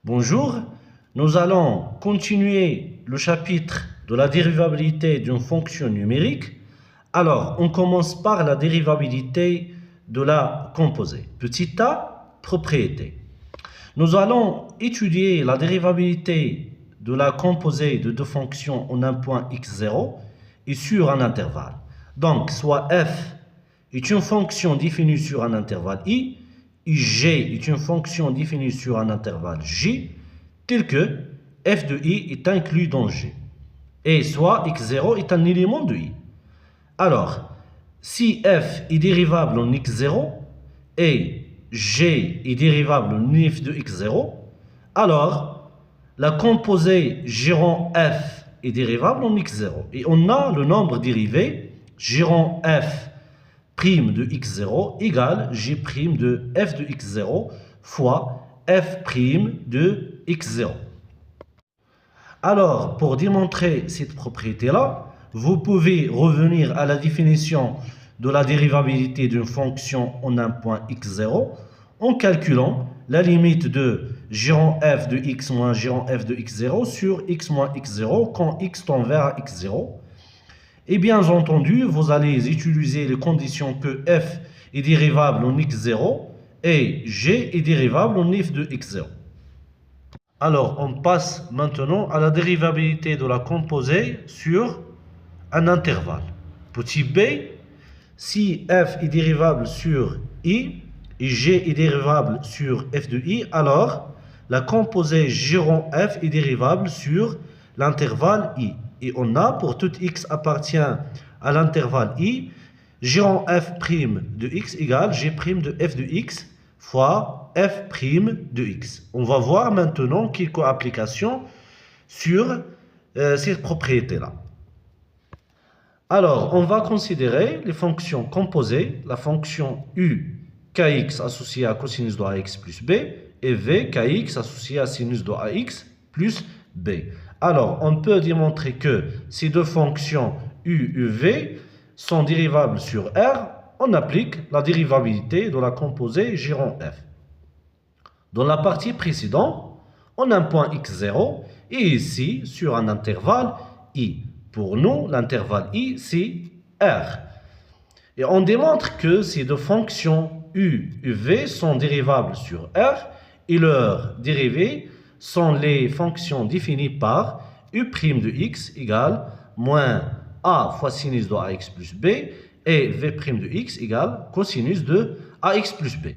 Bonjour, nous allons continuer le chapitre de la dérivabilité d'une fonction numérique. Alors, on commence par la dérivabilité de la composée. Petit a, propriété. Nous allons étudier la dérivabilité de la composée de deux fonctions en un point x0 et sur un intervalle. Donc, soit f est une fonction définie sur un intervalle i, et g est une fonction définie sur un intervalle j, tel que f de i est inclus dans g, et soit x0 est un élément de i. Alors, si f est dérivable en x0 et g est dérivable en f de x0, alors la composée g rond f est dérivable en x0. Et on a le nombre dérivé g rond f' de x0 égale g' de f de x0 fois f' de x0. Alors, pour démontrer cette propriété-là, vous pouvez revenir à la définition de la dérivabilité d'une fonction en un point x0 en calculant la limite de g rond f de x moins g rond f de x0 sur x moins x0 quand x tend vers x0. Et bien entendu, vous allez utiliser les conditions que f est dérivable en x0 et g est dérivable en f de x0. Alors, on passe maintenant à la dérivabilité de la composée sur un intervalle. Petit b, si f est dérivable sur i et g est dérivable sur f de i, alors la composée g rond f est dérivable sur l'intervalle i. Et on a, pour tout x appartient à l'intervalle i, g rond f' de x égale g' de f de x fois f' de x. On va voir maintenant quelques applications sur cette propriété-là. Alors, on va considérer les fonctions composées, la fonction u kx associée à cosinus de ax plus b et v kx associée à sinus de ax plus b. Alors, on peut démontrer que ces deux fonctions u et v sont dérivables sur R. On applique la dérivabilité de la composée g rond f. Dans la partie précédente, on a un point x0 et ici, sur un intervalle i. Pour nous, l'intervalle i, c'est R. Et on démontre que ces deux fonctions u et v sont dérivables sur R et leurs dérivées sont les fonctions définies par u' de x égale moins a fois sinus de ax plus b et v' de x égale cosinus de ax plus b.